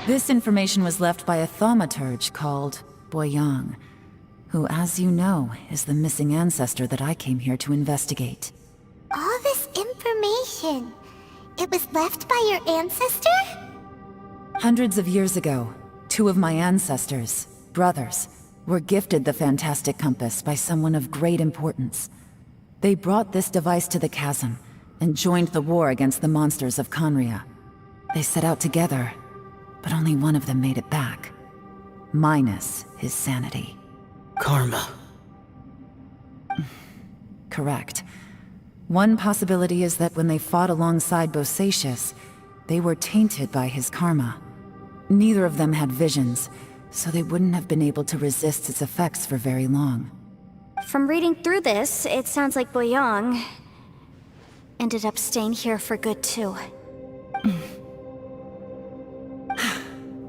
This information was left by a thaumaturge called Boyang, who, as you know, is the missing ancestor that I came here to investigate. All this information, it was left by your ancestor? Hundreds of years ago, two of my ancestors, brothers, were gifted the fantastic compass by someone of great importance. They brought this device to the chasm and joined the war against the monsters of Conria. They set out together, but only one of them made it back. Minus his sanity. Karma. Correct. One possibility is that when they fought alongside Bosacius, they were tainted by his karma. Neither of them had visions, so they wouldn't have been able to resist its effects for very long. From reading through this, it sounds like Boyang ended up staying here for good too.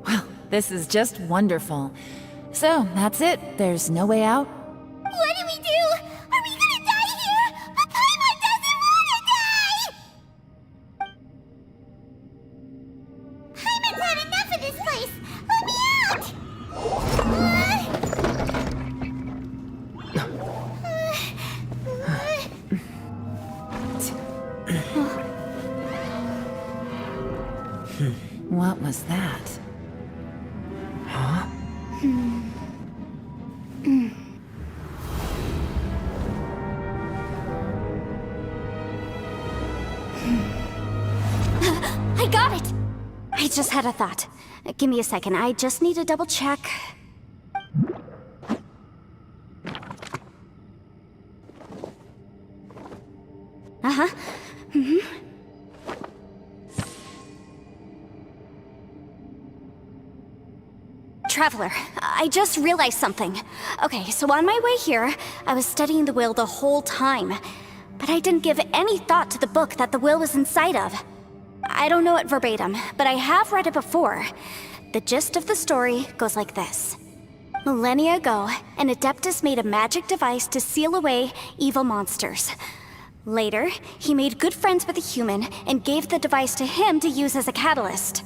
Well, this is just wonderful. So, that's it. There's no way out? What do we do? Are we gonna die here? But Paimon doesn't wanna die! Paimon's had enough of this place! Let me out! What was that? Huh? I got it! I just had a thought. Give me a second, I just need to double check. Uh-huh. Traveler, I just realized something. Okay, so on my way here, I was studying the will the whole time. But I didn't give any thought to the book that the will was inside of. I don't know it verbatim, but I have read it before. The gist of the story goes like this. Millennia ago, an Adeptus made a magic device to seal away evil monsters. Later, he made good friends with a human and gave the device to him to use as a catalyst.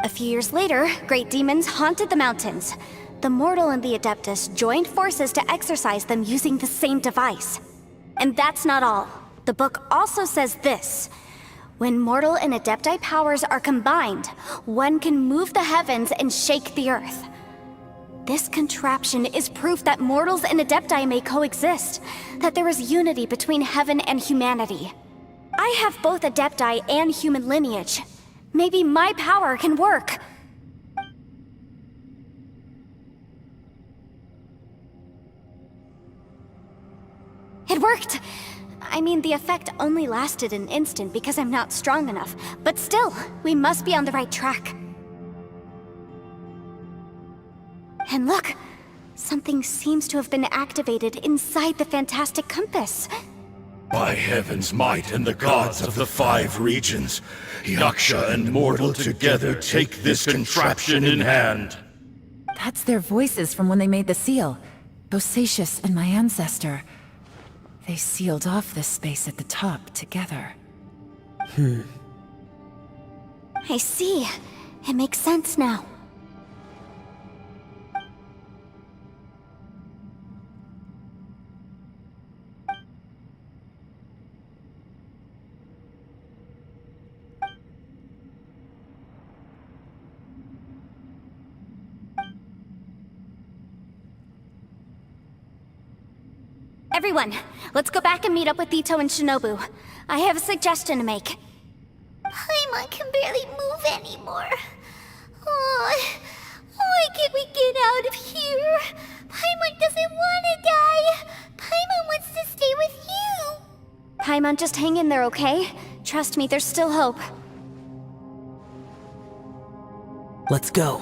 A few years later, great demons haunted the mountains. The mortal and the Adeptus joined forces to exorcise them using the same device. And that's not all. The book also says this. When mortal and Adepti powers are combined, one can move the heavens and shake the earth. This contraption is proof that mortals and Adepti may coexist, that there is unity between heaven and humanity. I have both Adepti and human lineage. Maybe my power can work. It worked! I mean, the effect only lasted an instant because I'm not strong enough, but still, we must be on the right track. And look! Something seems to have been activated inside the fantastic compass. By heaven's might and the gods of the 5 regions, Yaksha and mortal together take this contraption in hand. That's their voices from when they made the seal. Bosacius and my ancestor. They sealed off this space at the top together. I see. It makes sense now. Everyone, let's go back and meet up with Ito and Shinobu. I have a suggestion to make. Paimon can barely move anymore. Oh, why can't we get out of here? Paimon doesn't want to die. Paimon wants to stay with you. Paimon, just hang in there, okay? Trust me, there's still hope. Let's go.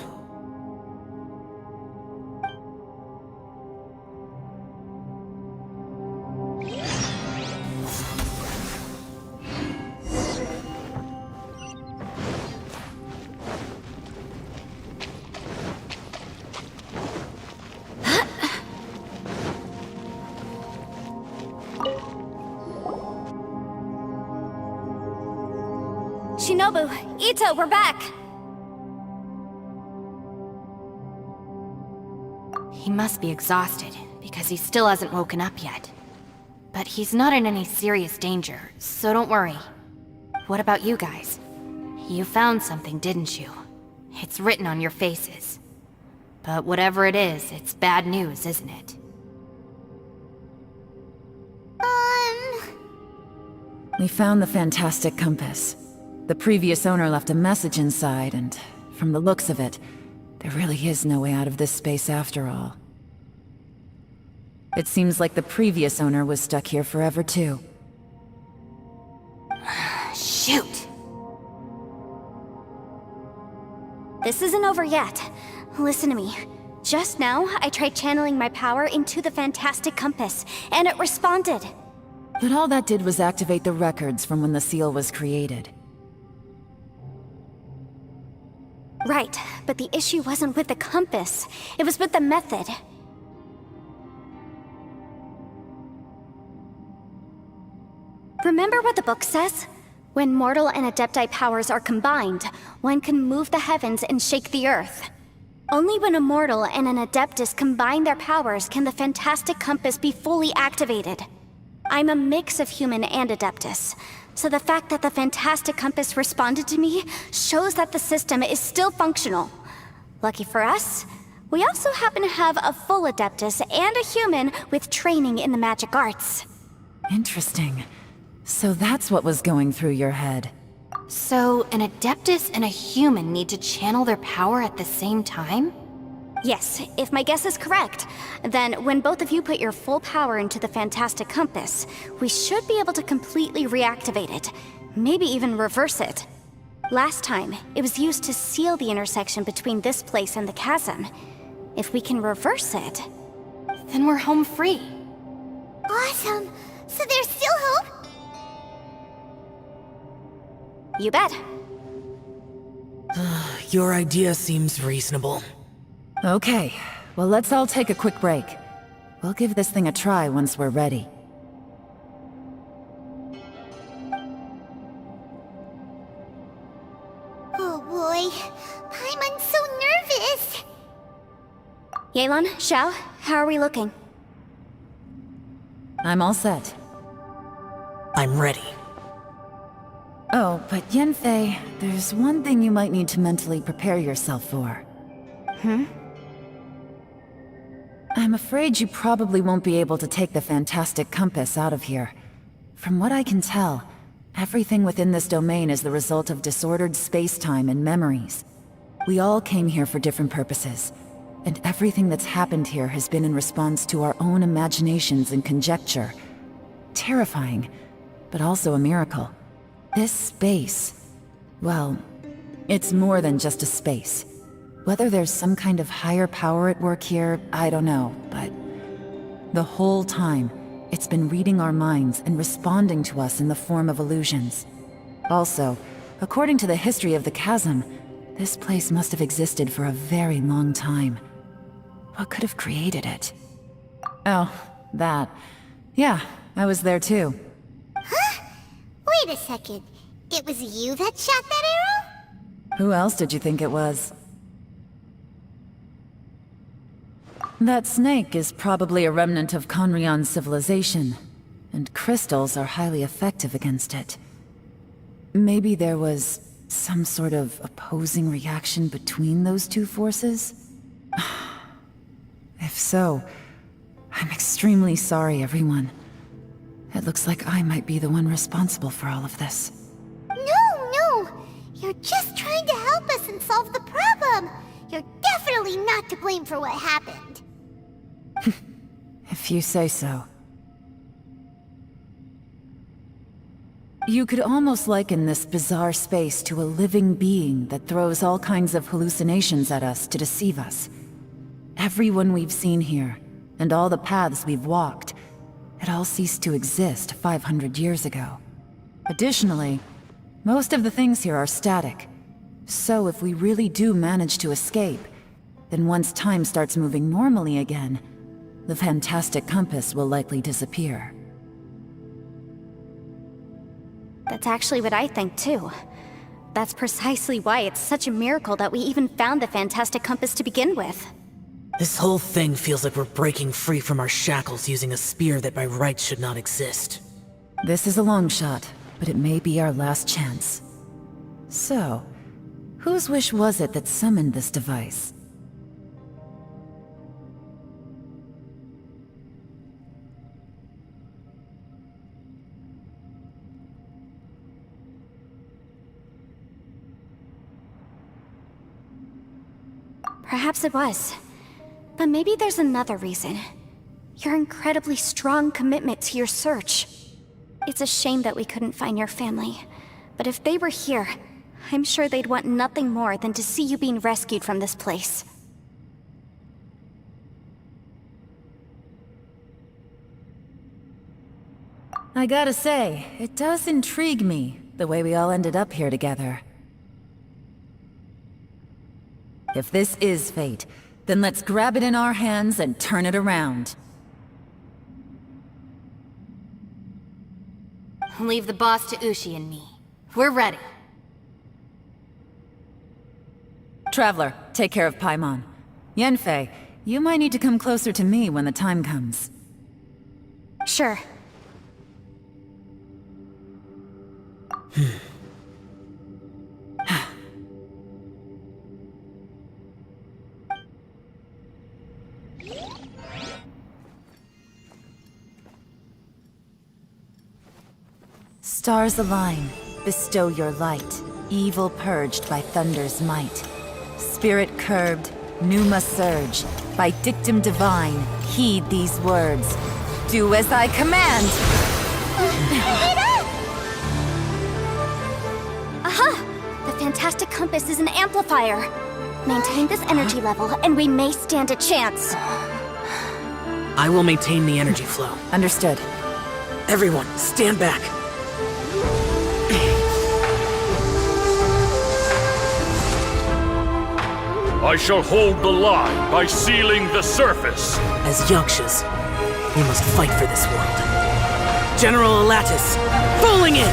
Shinobu, Ito, we're back! He must be exhausted, because he still hasn't woken up yet. But he's not in any serious danger, so don't worry. What about you guys? You found something, didn't you? It's written on your faces. But whatever it is, it's bad news, isn't it? We found the fantastic compass. The previous owner left a message inside, and from the looks of it, there really is no way out of this space after all. It seems like the previous owner was stuck here forever too. Shoot! This isn't over yet. Listen to me. Just now, I tried channeling my power into the fantastic compass, and it responded. But all that did was activate the records from when the seal was created. Right, but the issue wasn't with the compass. It was with the method. Remember what the book says? When mortal and adepti powers are combined, one can move the heavens and shake the earth. Only when a mortal and an adeptus combine their powers can the fantastic compass be fully activated. I'm a mix of human and adeptus, so the fact that the fantastic compass responded to me shows that the system is still functional. Lucky for us, we also happen to have a full adeptus and a human with training in the magic arts. Interesting. So that's what was going through your head. So, an Adeptus and a human need to channel their power at the same time? Yes, if my guess is correct, then when both of you put your full power into the fantastic compass, we should be able to completely reactivate it, maybe even reverse it. Last time, it was used to seal the intersection between this place and the chasm. If we can reverse it, Then we're home free. Awesome! So there's still hope? you bet. Your idea seems reasonable. Okay, well let's all take a quick break. We'll give this thing a try once we're ready. Oh boy, Paimon's so nervous! Yelan, Xiao, how are we looking? I'm all set. I'm ready. Oh, but Yanfei, there's one thing you might need to mentally prepare yourself for. I'm afraid you probably won't be able to take the fantastic compass out of here. From what I can tell, everything within this domain is the result of disordered space-time and memories. We all came here for different purposes, and everything that's happened here has been in response to our own imaginations and conjecture. Terrifying, but also a miracle. This space, well, it's more than just a space. Whether there's some kind of higher power at work here, I don't know, but the whole time, it's been reading our minds and responding to us in the form of illusions. Also, according to the history of the chasm, this place must have existed for a very long time. What could have created it? Oh, that. Yeah, I was there too. Wait a second. It was you that shot that arrow? Who else did you think it was? That snake is probably a remnant of Conrion's civilization, and crystals are highly effective against it. Maybe there was some sort of opposing reaction between those two forces? If so, I'm extremely sorry, everyone. It looks like I might be the one responsible for all of this. No! You're just trying to help us and solve the problem! You're definitely not to blame for what happened. If you say so. You could almost liken this bizarre space to a living being that throws all kinds of hallucinations at us to deceive us. Everyone we've seen here, and all the paths we've walked, it all ceased to exist 500 years ago. Additionally, most of the things here are static. So if we really do manage to escape, then once time starts moving normally again, the fantastic compass will likely disappear. That's actually what I think too. That's precisely why it's such a miracle that we even found the fantastic compass to begin with. This whole thing feels like we're breaking free from our shackles using a spear that by rights should not exist. This is a long shot, but it may be our last chance. So, whose wish was it that summoned this device? Perhaps it was. But maybe there's another reason. Your incredibly strong commitment to your search. It's a shame that we couldn't find your family. But if they were here, I'm sure they'd want nothing more than to see you being rescued from this place. I gotta say, it does intrigue me, the way we all ended up here together. If this is fate, then let's grab it in our hands and turn it around. Leave the boss to Ushi and me. We're ready. Traveler, take care of Paimon. Yanfei, you might need to come closer to me when the time comes. Sure. Stars align, bestow your light, evil purged by thunder's might. Spirit curbed, pneuma surge, by dictum divine, heed these words. Do as I command! Aha! The fantastic compass is an amplifier. Maintain this energy level, and we may stand a chance. I will maintain the energy flow. Understood. Everyone, stand back. I shall hold the line by sealing the surface. As Yakshas, we must fight for this world. General Alatus, falling in!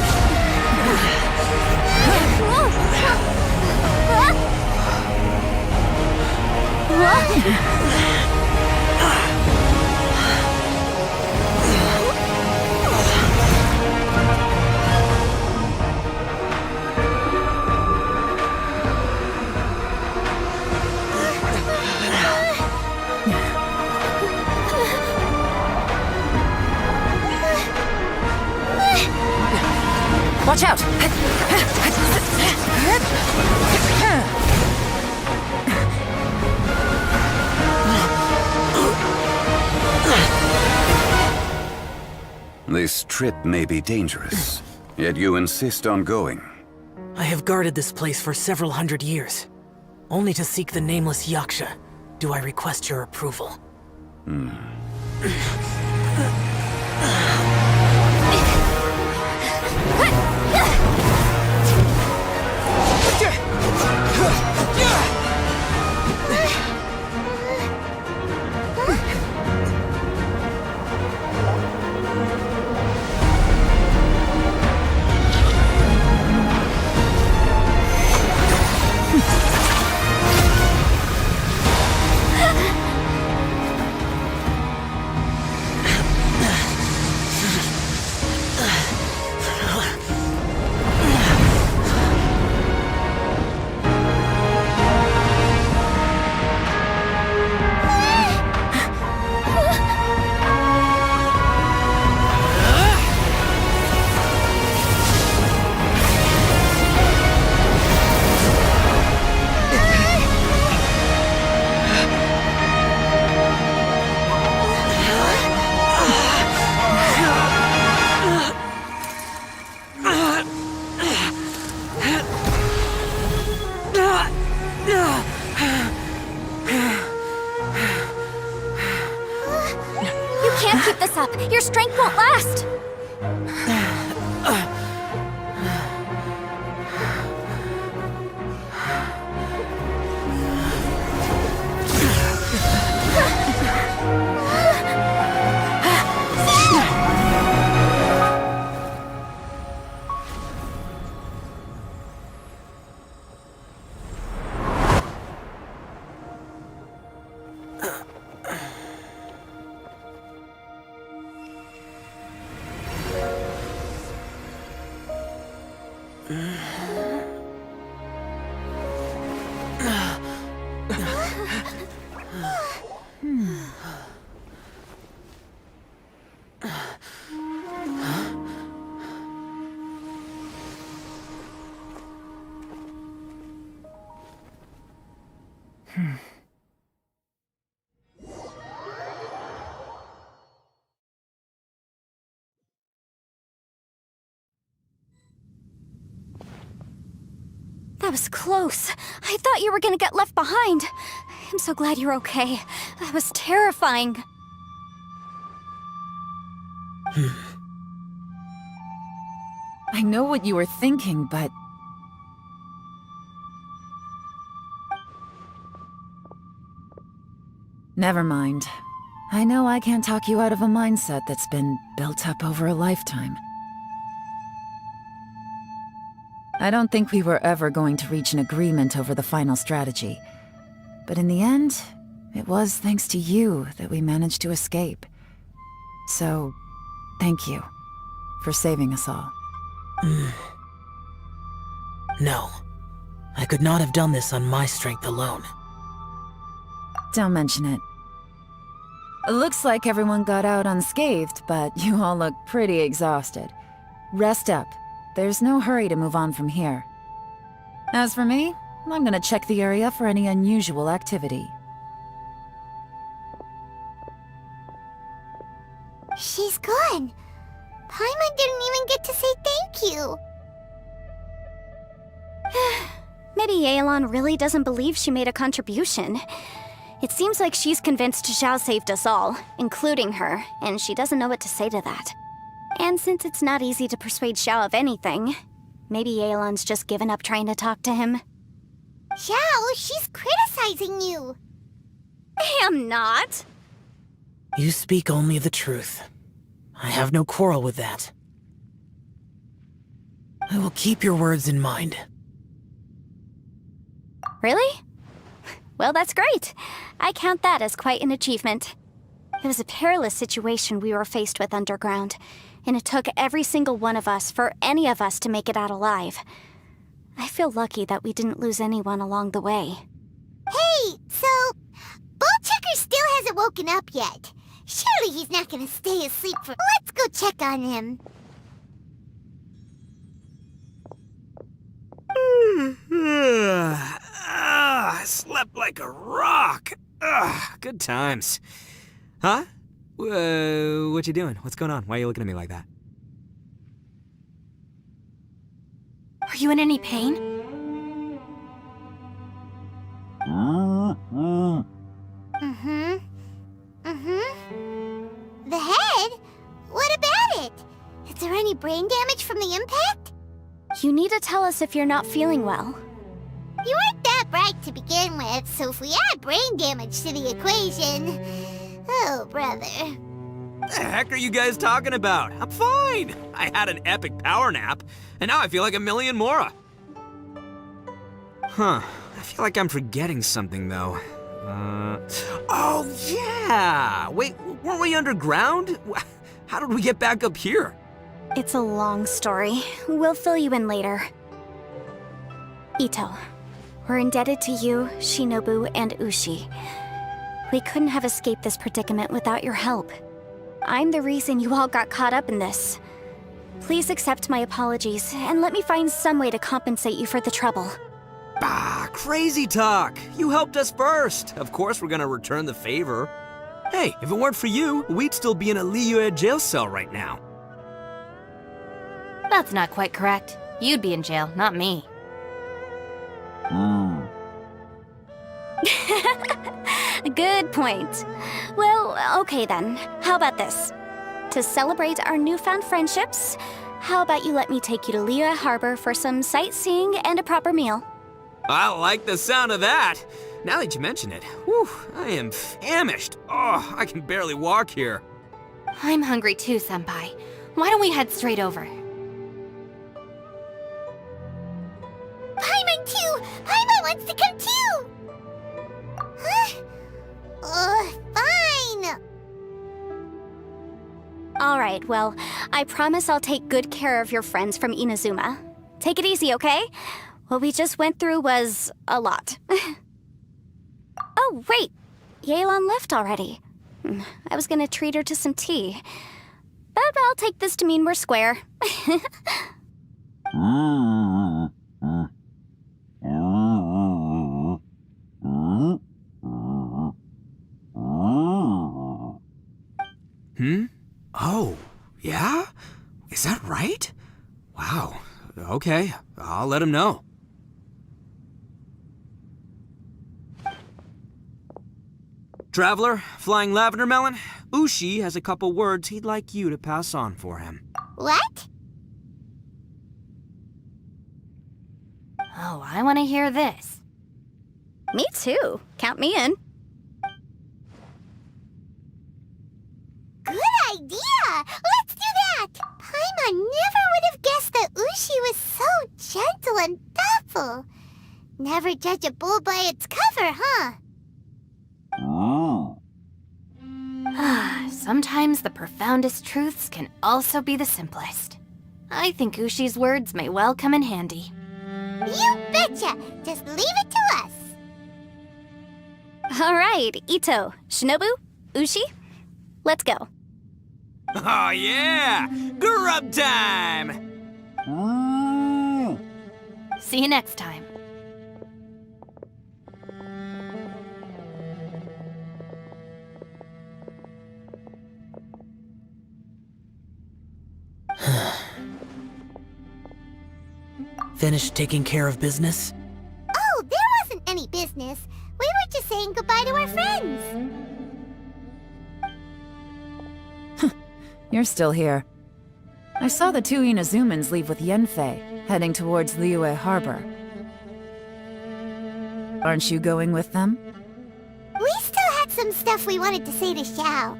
Watch out! This trip may be dangerous, yet you insist on going. I have guarded this place for several hundred years. Only to seek the nameless Yaksha, do I request your approval. Keep this up. Your strength won't last. That was close. I thought you were gonna get left behind. I'm so glad you're okay. That was terrifying. I know what you were thinking, but... Never mind. I know I can't talk you out of a mindset that's been built up over a lifetime. I don't think we were ever going to reach an agreement over the final strategy. But in the end, it was thanks to you that we managed to escape. So, thank you for saving us all. No. I could not have done this on my strength alone. Don't mention it. It looks like everyone got out unscathed, but you all look pretty exhausted. Rest up. There's no hurry to move on from here. As for me, I'm gonna check the area for any unusual activity. She's gone. Paimon didn't even get to say thank you. Maybe Yelan really doesn't believe she made a contribution. It seems like she's convinced Zhao saved us all, including her, and she doesn't know what to say to that. And since it's not easy to persuade Zhao of anything, maybe Yelan's just given up trying to talk to him. Zhao, she's criticizing you. I am not. You speak only the truth. I have no quarrel with that. I will keep your words in mind. Really? Well, that's great. I count that as quite an achievement. It was a perilous situation we were faced with underground, and it took every single one of us for any of us to make it out alive. I feel lucky that we didn't lose anyone along the way. Hey, so... Ballchecker still hasn't woken up yet. Surely he's not gonna stay asleep for... Let's go check on him. I slept like a rock. Good times. Huh? What you doing? What's going on? Why are you looking at me like that? Are you in any pain? The head? What about it? Is there any brain damage from the impact? You need to tell us if you're not feeling well. You weren't that bright to begin with, so if we add brain damage to the equation... Oh, brother. The heck are you guys talking about? I'm fine. I had an epic power nap, and now I feel like a million Mora. Huh. I feel like I'm forgetting something, though. Oh, yeah! Wait, weren't we underground? How did we get back up here? It's a long story. We'll fill you in later. Ito, we're indebted to you, Shinobu, and Ushi. We couldn't have escaped this predicament without your help. I'm the reason you all got caught up in this. Please accept my apologies, and let me find some way to compensate you for the trouble. Bah, crazy talk. You helped us first. Of course we're gonna return the favor. Hey, if it weren't for you, we'd still be in a Liyue jail cell right now. That's not quite correct. You'd be in jail, not me. Good point. Well, okay then. How about this? To celebrate our newfound friendships, how about you let me take you to Liyue Harbor for some sightseeing and a proper meal? I like the sound of that. Now that you mention it, whew, I am famished. Oh, I can barely walk here. I'm hungry too, Senpai. Why don't we head straight over? Paimon too! Paimon wants to come too! Huh? Fine! Alright, well, I promise I'll take good care of your friends from Inazuma. take it easy, okay? What we just went through was a lot. Oh, wait! Yelan left already. I was gonna treat her to some tea. But I'll take this to mean we're square. Oh, yeah? Is that right? Wow. Okay, I'll let him know. Traveler, Flying Lavender Melon, Ushi has a couple words he'd like you to pass on for him. What? Oh, I want to hear this. Me too. Count me in. Good idea! Let's do that! Paimon never would have guessed that Ushi was so gentle and thoughtful. Never judge a bull by its cover, huh? Sometimes the profoundest truths can also be the simplest. I think Ushi's words may well come in handy. You betcha! Just leave it to us! All right, Ito, Shinobu, Ushi, let's go. Oh yeah! Grub time! See you next time. Finished taking care of business? Oh, there wasn't any business. We were just saying goodbye to our friends. You're still here. I saw the two Inazumans leave with Yanfei, heading towards Liyue Harbor. Aren't you going with them? We still had some stuff we wanted to say to Xiao.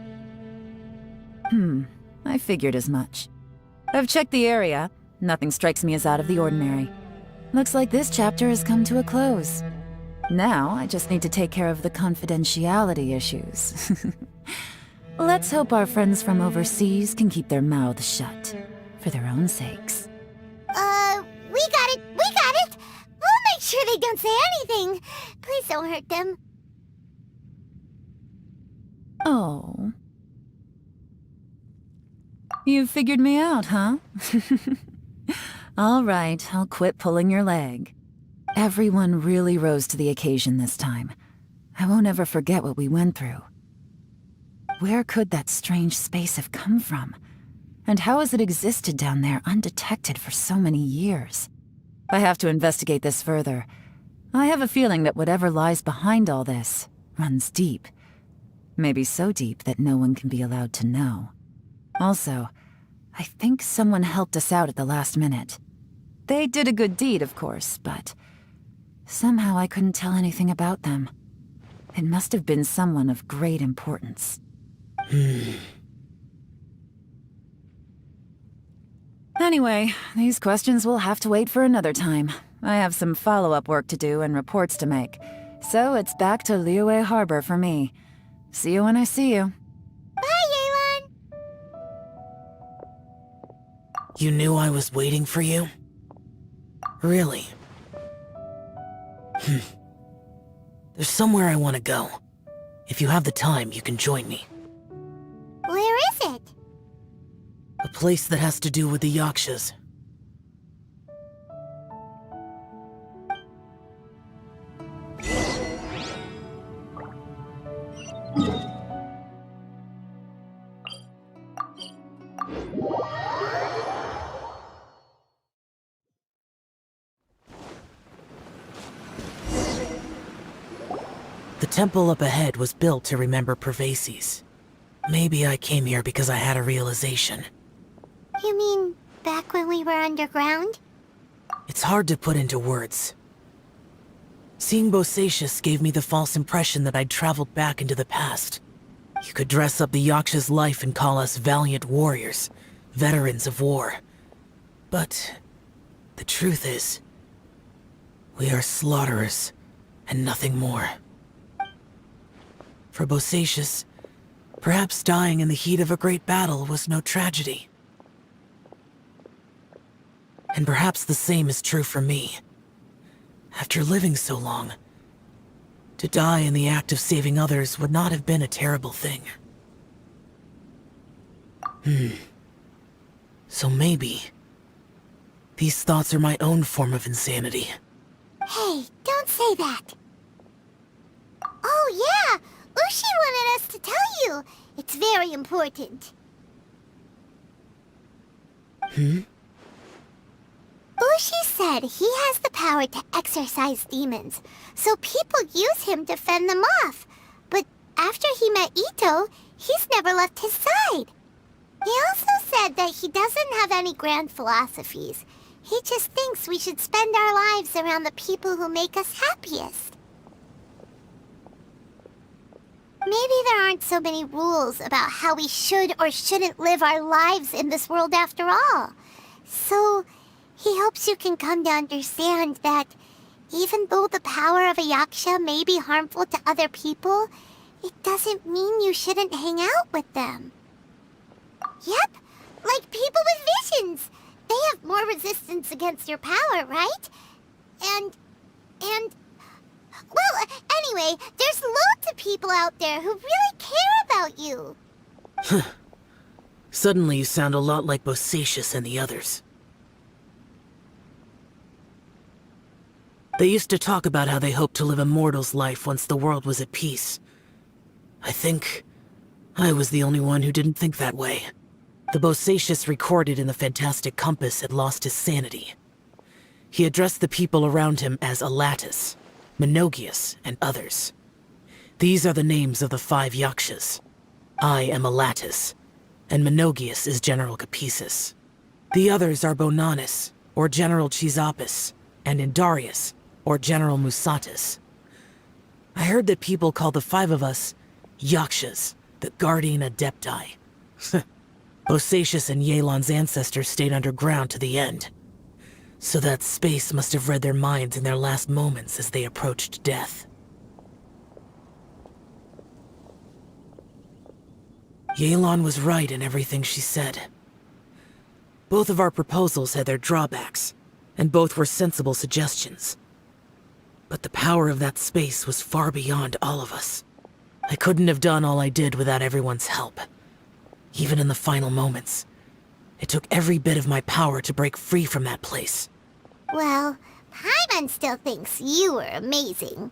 I figured as much. I've checked the area. Nothing strikes me as out of the ordinary. Looks like this chapter has come to a close. Now, I just need to take care of the confidentiality issues. Let's hope our friends from overseas can keep their mouths shut. For their own sakes. We got it! We got it! We'll make sure they don't say anything. Please don't hurt them. Oh. You figured me out, huh? All right, I'll quit pulling your leg. Everyone really rose to the occasion this time. I won't ever forget what we went through. Where could that strange space have come from? And how has it existed down there undetected for so many years? I have to investigate this further. I have a feeling that whatever lies behind all this runs deep. Maybe so deep that no one can be allowed to know. Also, I think someone helped us out at the last minute. They did a good deed, of course, but somehow I couldn't tell anything about them. It must have been someone of great importance. Anyway, these questions will have to wait for another time. I have some follow-up work to do and reports to make. So it's back to Liyue Harbor for me. See you when I see you. Bye, Yelan! You knew I was waiting for you? Really? There's somewhere I want to go. If you have the time, you can join me. Where is it? A place that has to do with the Yakshas. The temple up ahead was built to remember Pervases. Maybe I came here because I had a realization. You mean back when we were underground? It's hard to put into words. Seeing Bosacius gave me the false impression that I'd traveled back into the past. You could dress up the Yaksha's life and call us valiant warriors, veterans of war. But the truth is, we are slaughterers and nothing more. For Bosacius, perhaps dying in the heat of a great battle was no tragedy. And perhaps the same is true for me. After living so long, to die in the act of saving others would not have been a terrible thing. So maybe these thoughts are my own form of insanity. Hey, don't say that. Oh yeah, Ushi wanted us to tell you. It's very important. Ushi said he has the power to exorcise demons, so people use him to fend them off. But after he met Ito, he's never left his side. He also said that he doesn't have any grand philosophies. He just thinks we should spend our lives around the people who make us happiest. Maybe there aren't so many rules about how we should or shouldn't live our lives in this world after all. So, he hopes you can come to understand that even though the power of a yaksha may be harmful to other people, it doesn't mean you shouldn't hang out with them. Yep, like people with visions. They have more resistance against your power, right? Well, anyway, there's loads of people out there who really care about you. Suddenly you sound a lot like Bosacius and the others. They used to talk about how they hoped to live a mortal's life once the world was at peace. I think I was the only one who didn't think that way. The Bosacius recorded in the Fantastic Compass had lost his sanity. He addressed the people around him as Alatus, Menogius, and others. These are the names of the 5 yakshas. I am Alatus, and Menogius is General Capisis. The others are Bonanis, or General Chisapis, and Indarius, or General Musatus. I heard that people call the 5 of us yakshas, the Guardian Adepti. Bosacius and Yelan's ancestors stayed underground to the end. So that space must have read their minds in their last moments as they approached death. Yelan was right in everything she said. Both of our proposals had their drawbacks, and both were sensible suggestions. But the power of that space was far beyond all of us. I couldn't have done all I did without everyone's help. Even in the final moments, it took every bit of my power to break free from that place. Well, Paimon still thinks you were amazing.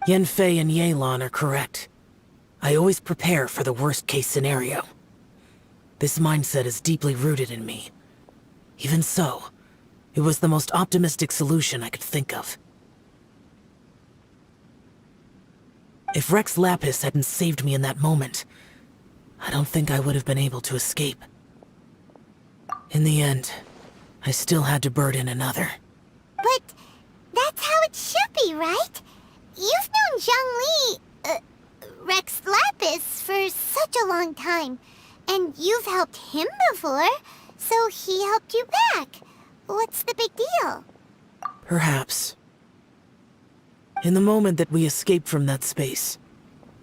Yanfei and Yelan are correct. I always prepare for the worst-case scenario. This mindset is deeply rooted in me. Even so, it was the most optimistic solution I could think of. If Rex Lapis hadn't saved me in that moment, I don't think I would have been able to escape. In the end, I still had to burden another. But that's how it should be, right? You've known Zhang Li, Rex Lapis, for such a long time. And you've helped him before, so he helped you back. What's the big deal? Perhaps. In the moment that we escaped from that space,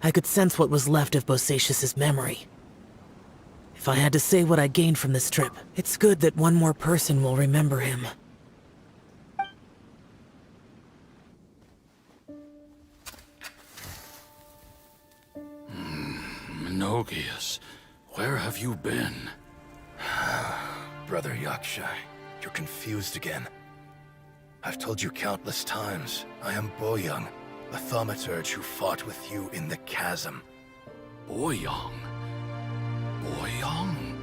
I could sense what was left of Bosacius's memory. If I had to say what I gained from this trip, it's good that one more person will remember him. Menogius, where have you been? Brother Yaksha, you're confused again. I've told you countless times, I am Boyoung, a thaumaturge who fought with you in the chasm. Boyoung? Boyoung?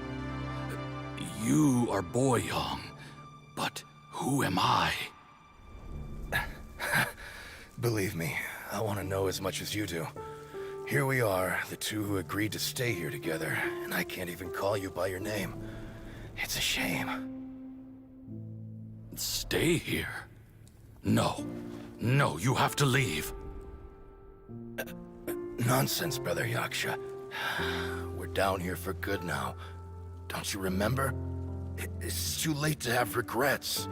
You are Boyoung, but who am I? Believe me, I want to know as much as you do. Here we are, the two who agreed to stay here together, and I can't even call you by your name. It's a shame. Stay here? No. No, you have to leave. Nonsense, Brother Yaksha. We're down here for good now. Don't you remember? It's too late to have regrets.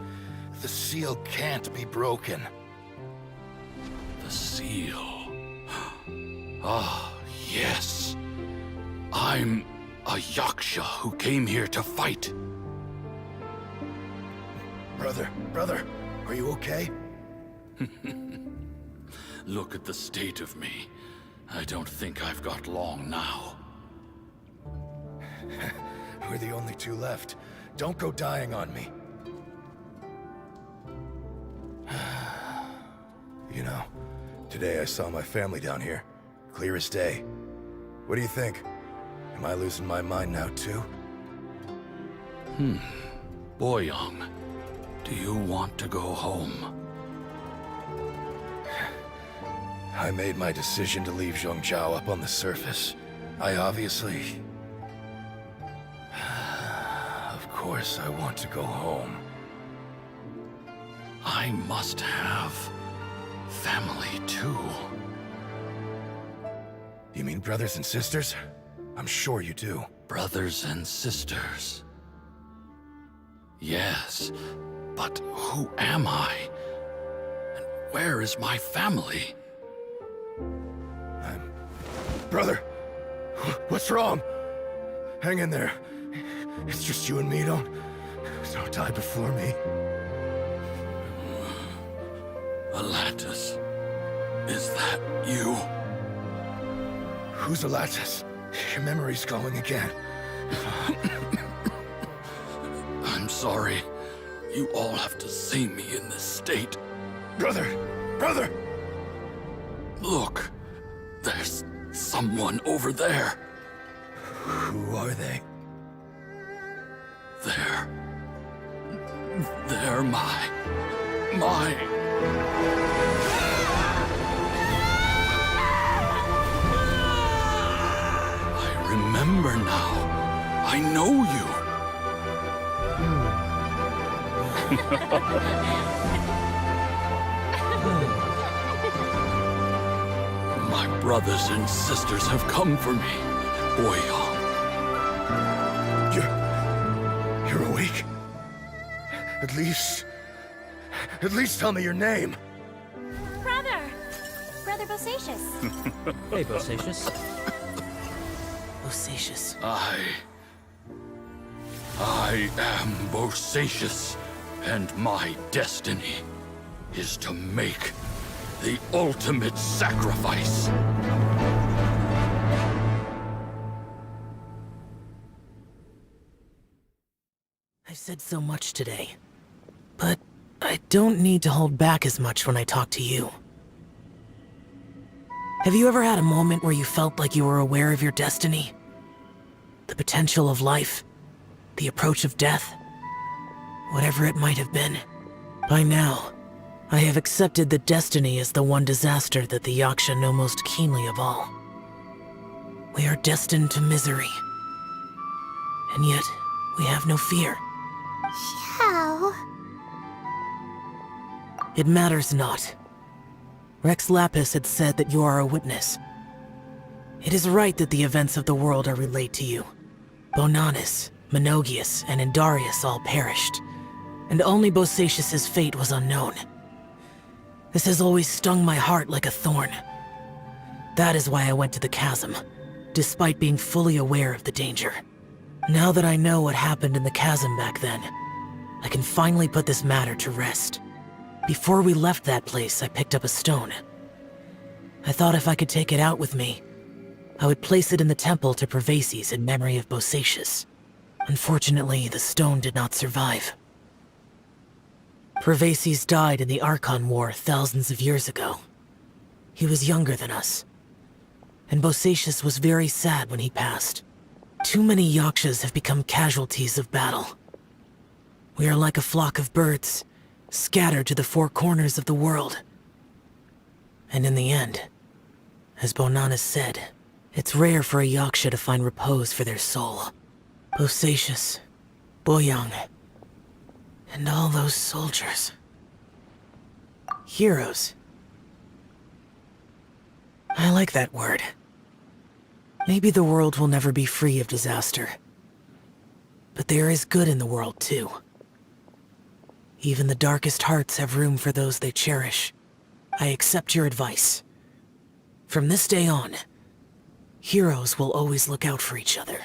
The seal can't be broken. The seal. Ah, yes. I'm a Yaksha who came here to fight. Brother, are you okay? Look at the state of me. I don't think I've got long now. We're the only two left. Don't go dying on me. You know, today I saw my family down here. Clear as day. What do you think? Am I losing my mind now too? Boyoung, do you want to go home? I made my decision to leave Zhongzhou up on the surface. I obviously... Of course I want to go home. I must have family too. You mean brothers and sisters? I'm sure you do. Brothers and sisters. Yes, but who am I? And where is my family? Brother! What's wrong? Hang in there. It's just you and me, don't die before me. Alatus, is that you? Who's Alatus? Your memory's going again. I'm sorry. You all have to see me in this state. Brother! Brother! Look, there's someone over there. Who are they? They're my... I remember now. I know you. My brothers and sisters have come for me, Boyoung. You're awake? At least tell me your name. Brother Bosacius. Hey, Bosacius. Bosacius. I am Bosacius, and my destiny is to make the ultimate sacrifice. I've said so much today, but I don't need to hold back as much when I talk to you. Have you ever had a moment where you felt like you were aware of your destiny? The potential of life? The approach of death? Whatever it might have been. By now, I have accepted that destiny is the one disaster that the Yaksha know most keenly of all. We are destined to misery. And yet, we have no fear. How? It matters not. Rex Lapis had said that you are a witness. It is right that the events of the world are relayed to you. Bonanis, Menogius, and Indarius all perished, and only Bosacius's fate was unknown. This has always stung my heart like a thorn. That is why I went to the chasm, despite being fully aware of the danger. Now that I know what happened in the chasm back then, I can finally put this matter to rest. Before we left that place, I picked up a stone. I thought if I could take it out with me, I would place it in the temple to Pervases in memory of Bosacius. Unfortunately, the stone did not survive. Pervases died in the Archon War thousands of years ago. He was younger than us, and Bosacius was very sad when he passed. Too many Yakshas have become casualties of battle. We are like a flock of birds, scattered to the four corners of the world. And in the end, as Bonanis said, it's rare for a Yaksha to find repose for their soul. Bosacius, Boyoung, and all those soldiers. Heroes. I like that word. Maybe the world will never be free of disaster. But there is good in the world, too. Even the darkest hearts have room for those they cherish. I accept your advice. From this day on, heroes will always look out for each other.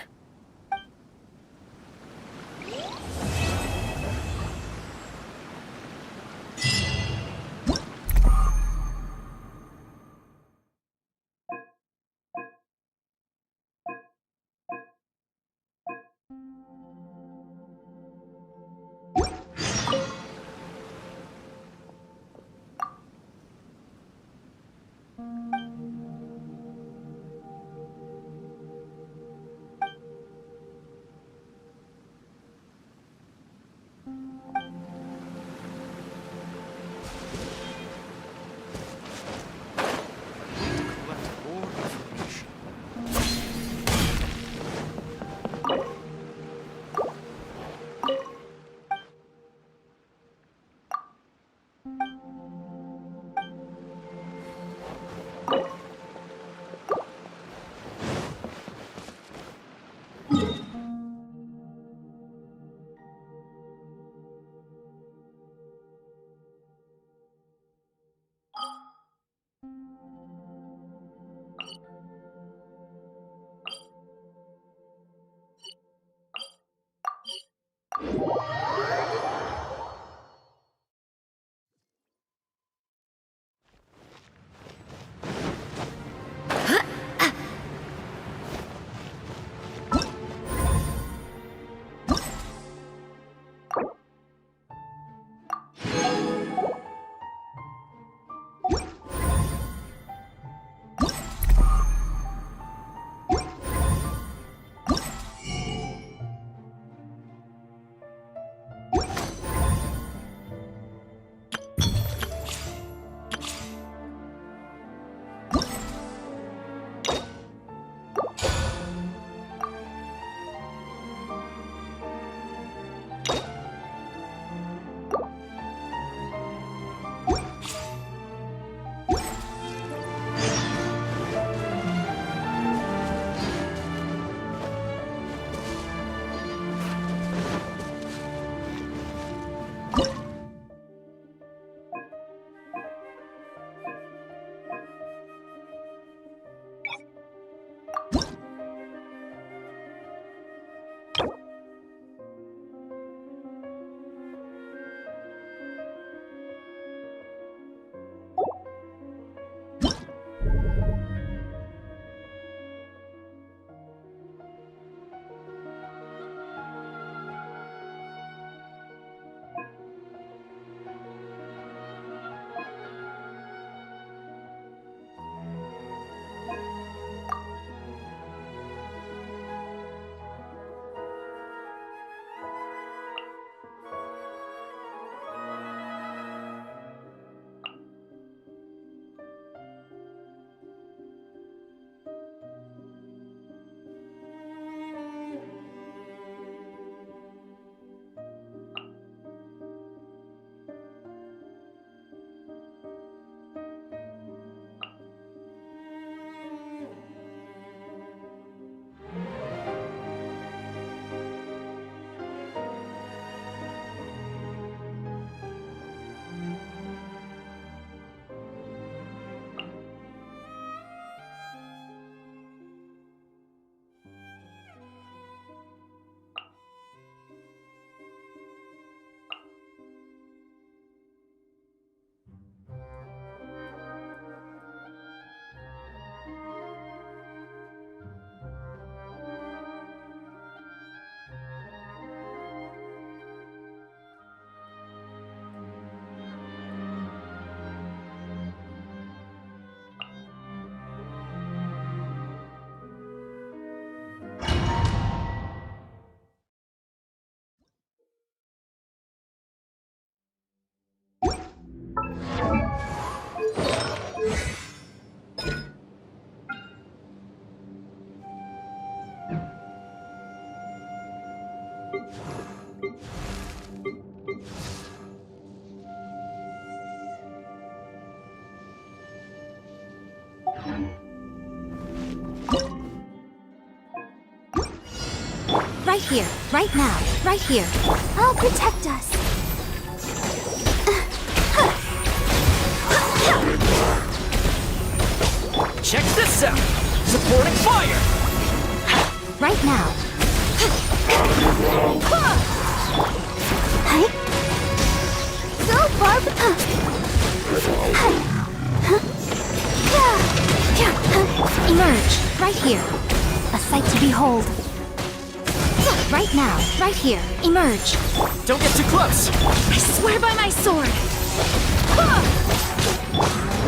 Right here, right now, right here. I'll protect us. Check this out! Supporting fire! Right now. Hey. So far. Emerge, right here. A sight to behold. Right now, right here. Emerge. Don't get too close! I swear by my sword.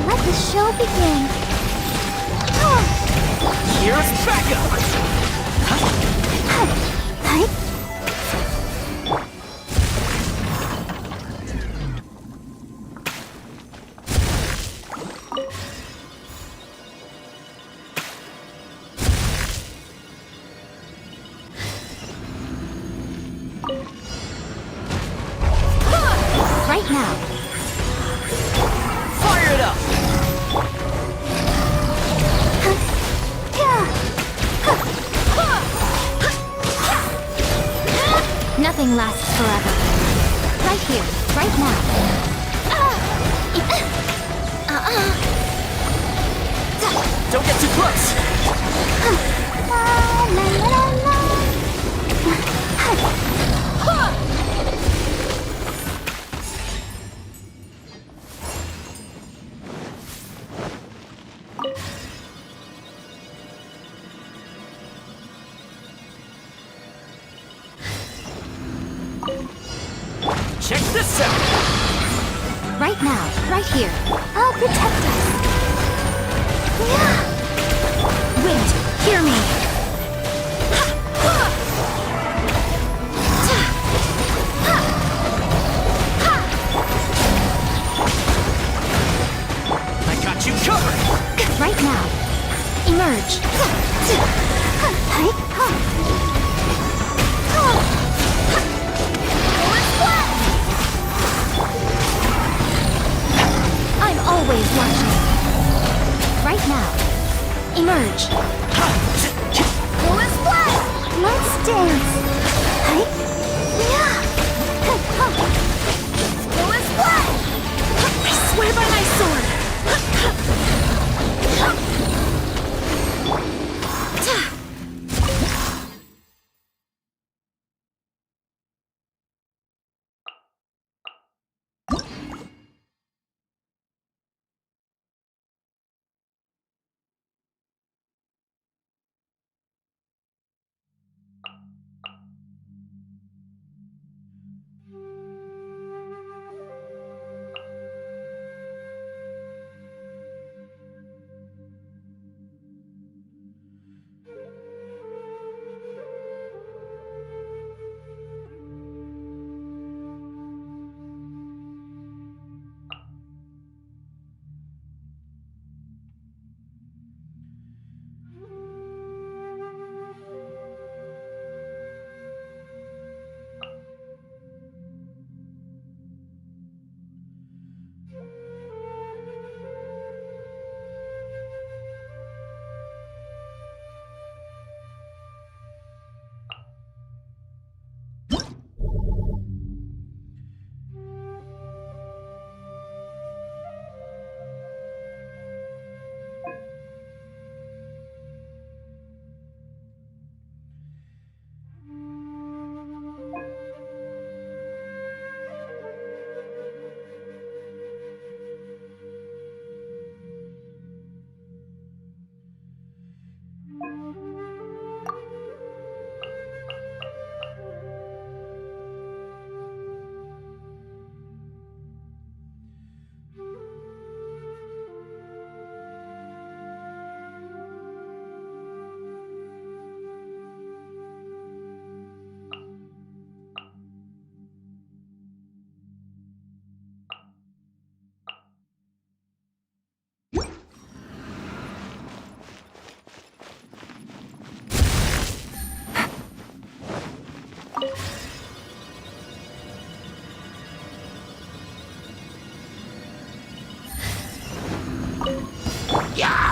Let the show begin. Here's backup! Hey. Right now. lasts forever. Right here, right now. Don't get too close! La la la la. Check this out! Right now, right here. I'll protect us. Wind, hear me. I got you covered! Right now. Emerge. I'm always watching. Right now. Emerge. Let's dance. I swear by my sword.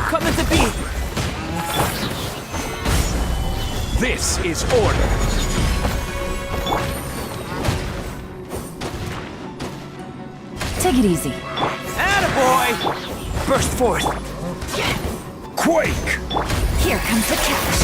Coming to be! This is order! Take it easy. Attaboy! Burst forth! Quake! Here comes the catch.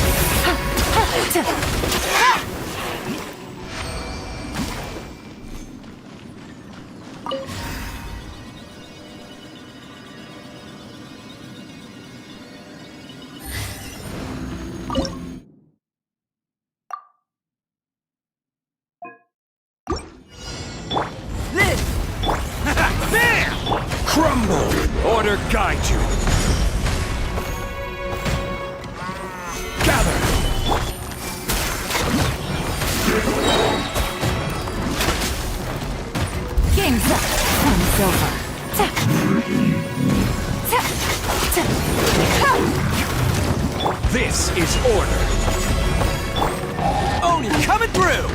There! Crumble! Order guide you! Gather! Game's up. Fun's over. This is order! Oni coming through!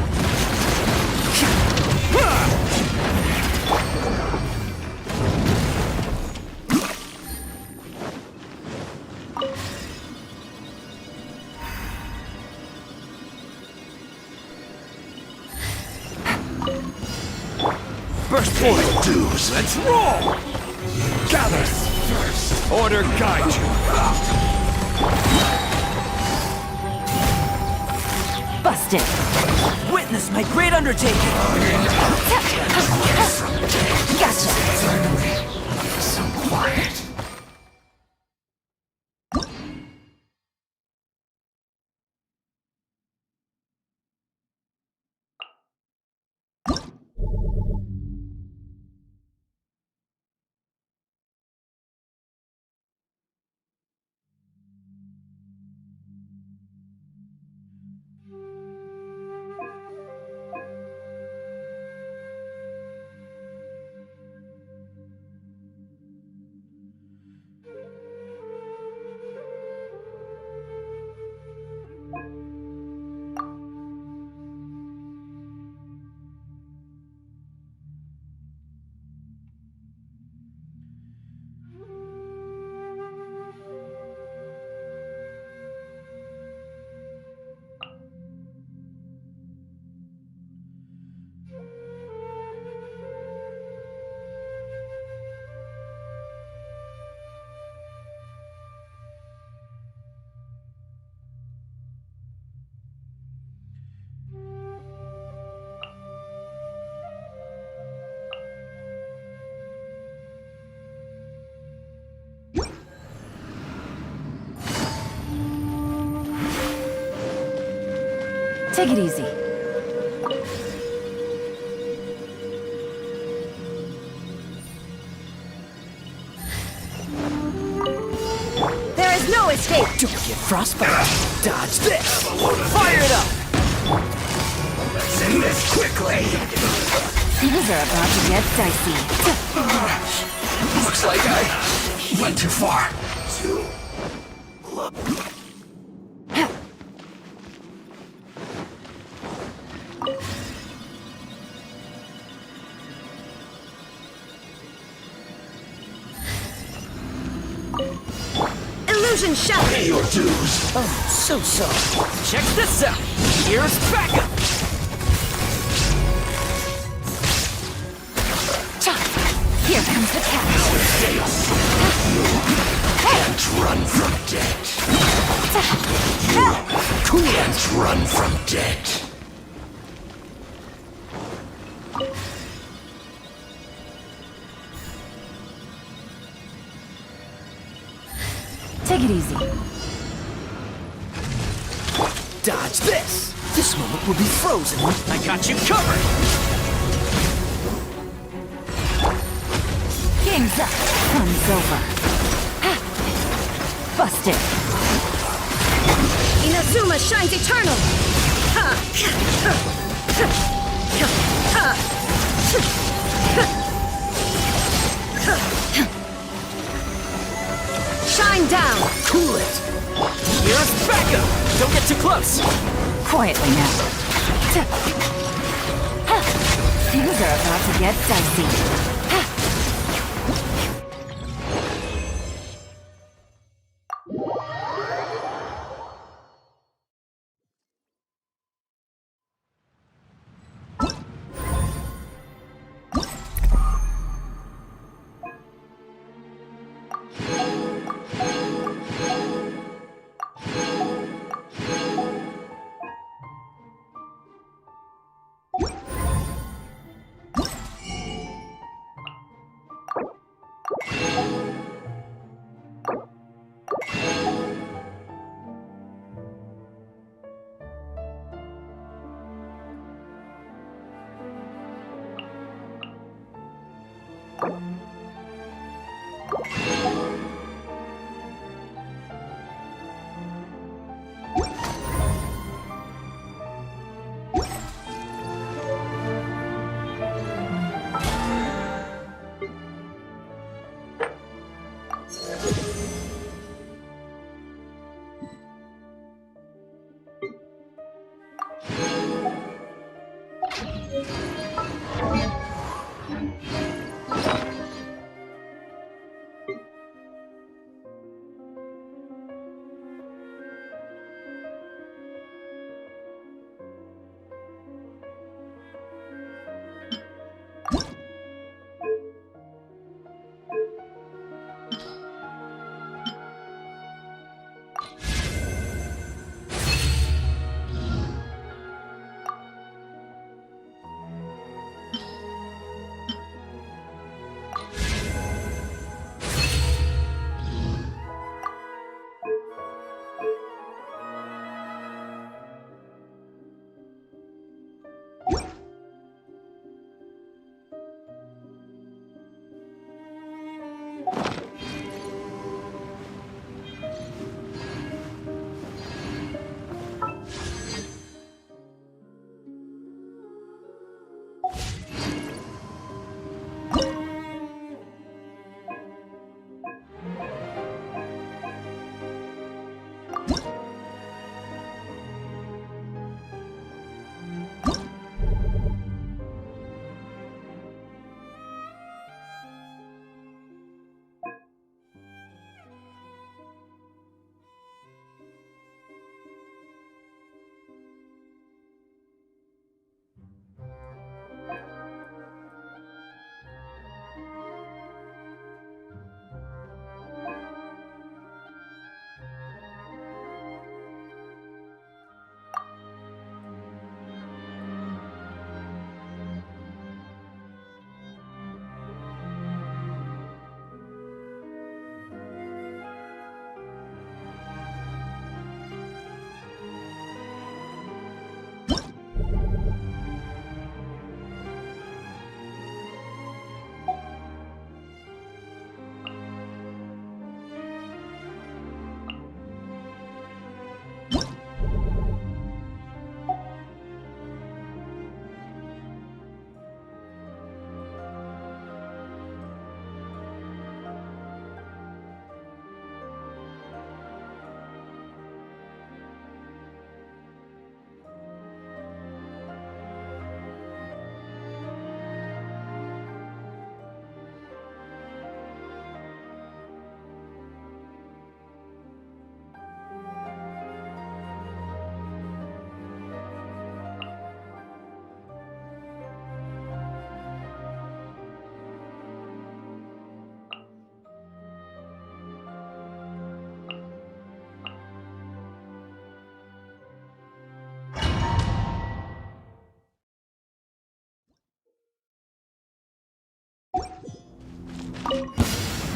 for it! Dues. Let's roll! Gather first. Order guide you! Busted! Witness my great undertaking! Gotcha! Some quiet. Take it easy. There is no escape! Don't get frostbite! Dodge this! Fire it up! Let's end this quickly. Things are about to get dicey. Looks like I went too far. Illusion shot! Pay your dues. Oh, so. Check this out! Here's backup! Here comes the catch. Can't run from debt. You can't run from debt. Take it easy. Dodge this! This moment will be frozen. I got you covered! Game's up. Fun's over. Busted. Inazuma shines eternal! Shine down! Cool it! Here's backup! Don't get too close! Quietly now. Things are about to get dicey.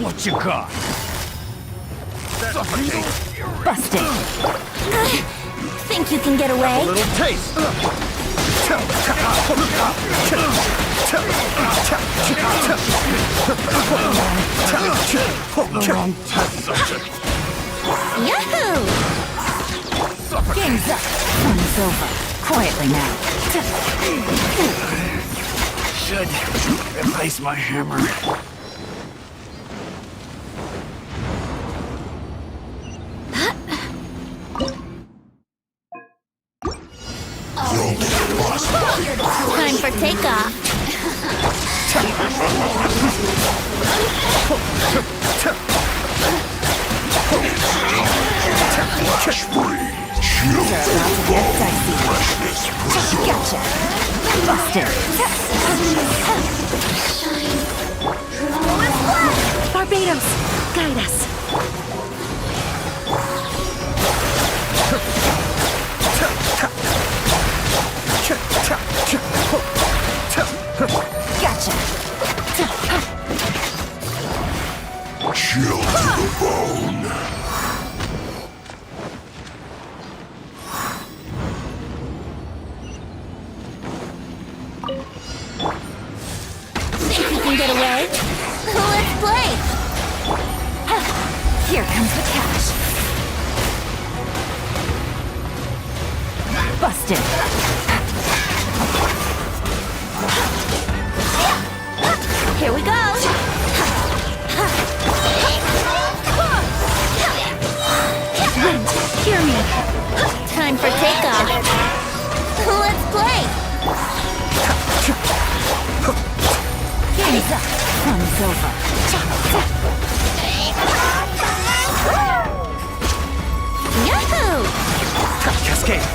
What you got? Busted. Think you can get away? A little taste. Yahoo! Game's up. Fun's over. Quietly now. Should replace my hammer. Time for takeoff. Gotcha. Busted. Barbados, guide us. Gotcha. Chill to the bone. Think you can get away? Let's play. Here comes the cash. Busted. Here we go. Wind, hear me. Time for takeoff. Let's play. Game's up. Fun's over. Yahoo! Cascade.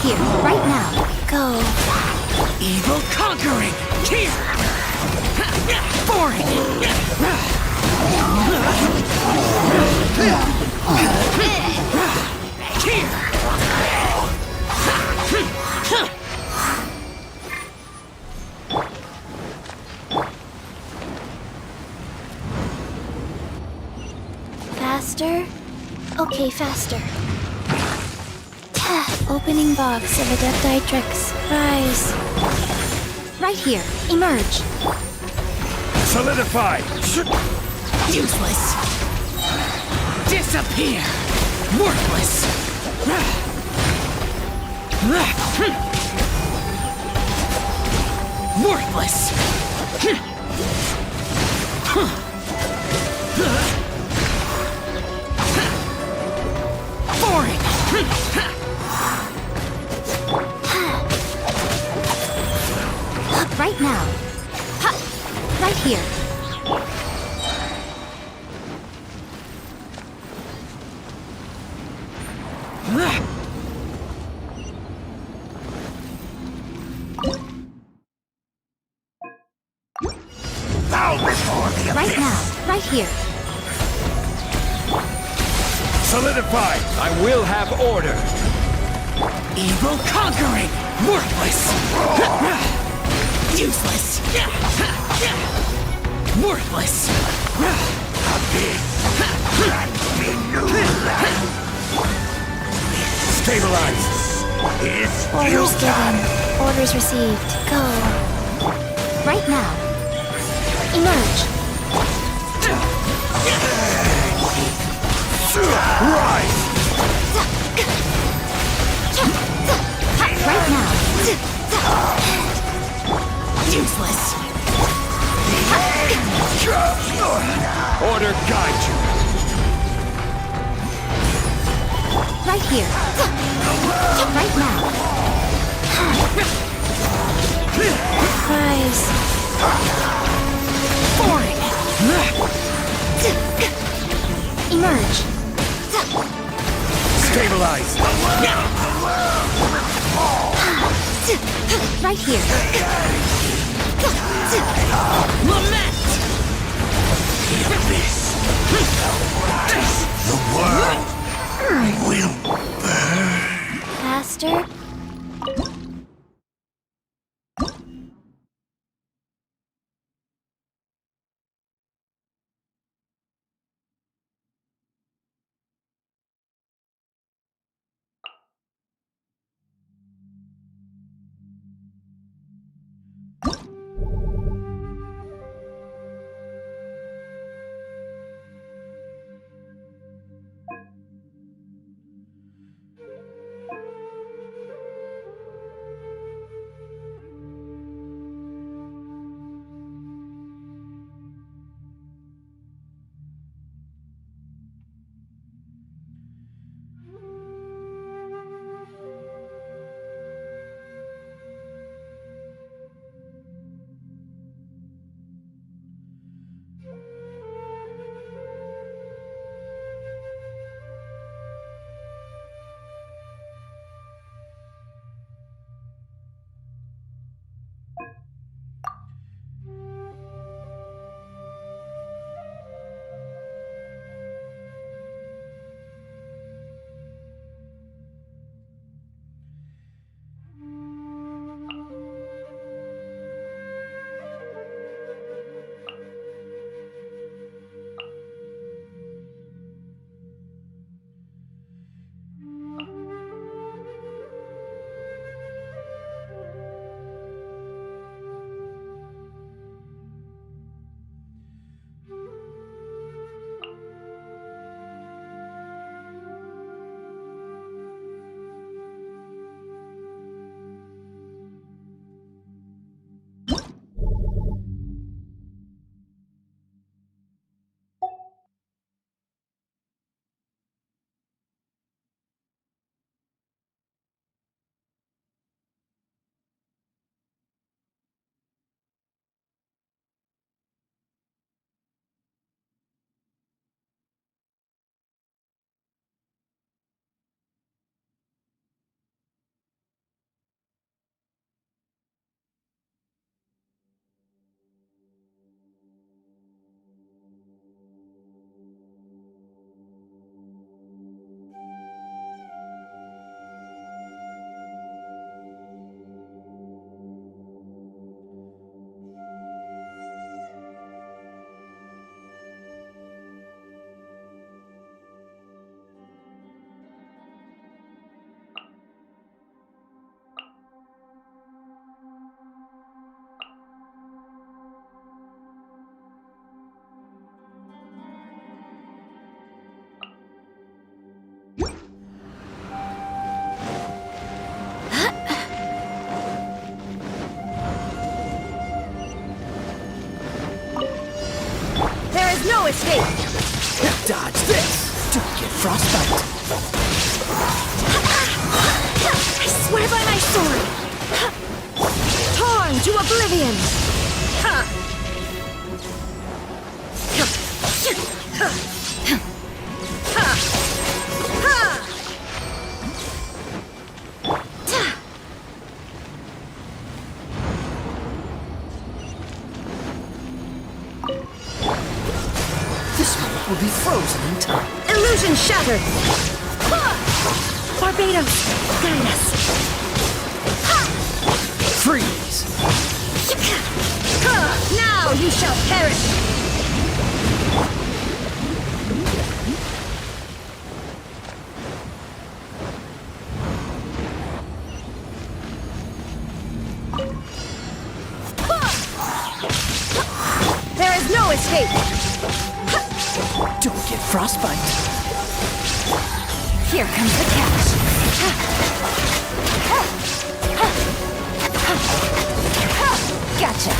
here, right now. Go. Evil conquering! Here! Boring! Faster? Okay, faster. Opening box of Adepti-Trix. Rise. Right here. Emerge. Solidify! Useless! Disappear! Worthless! Worthless! Boring! Right now. Ha! Right here. Right now. Right here. Solidify! I will have order! Evil conquering! Worthless! Useless! Worthless! Stabilize! Orders given. Orders received. Go. Right now. Emerge. Rise! Right now. Useless! Order guide you! Right here. Right now. Rise. Boring! Emerge. Stabilize! Right here. Lament! The world will burn! Faster. escape! Dodge this! Don't get frostbite! I swear by my sword! Torn to oblivion! This moment will be frozen in time. Illusion shattered! Barbados, guide us! Freeze! Now you shall perish! There is no escape! Don't get frostbite! Here comes the catch. Gotcha.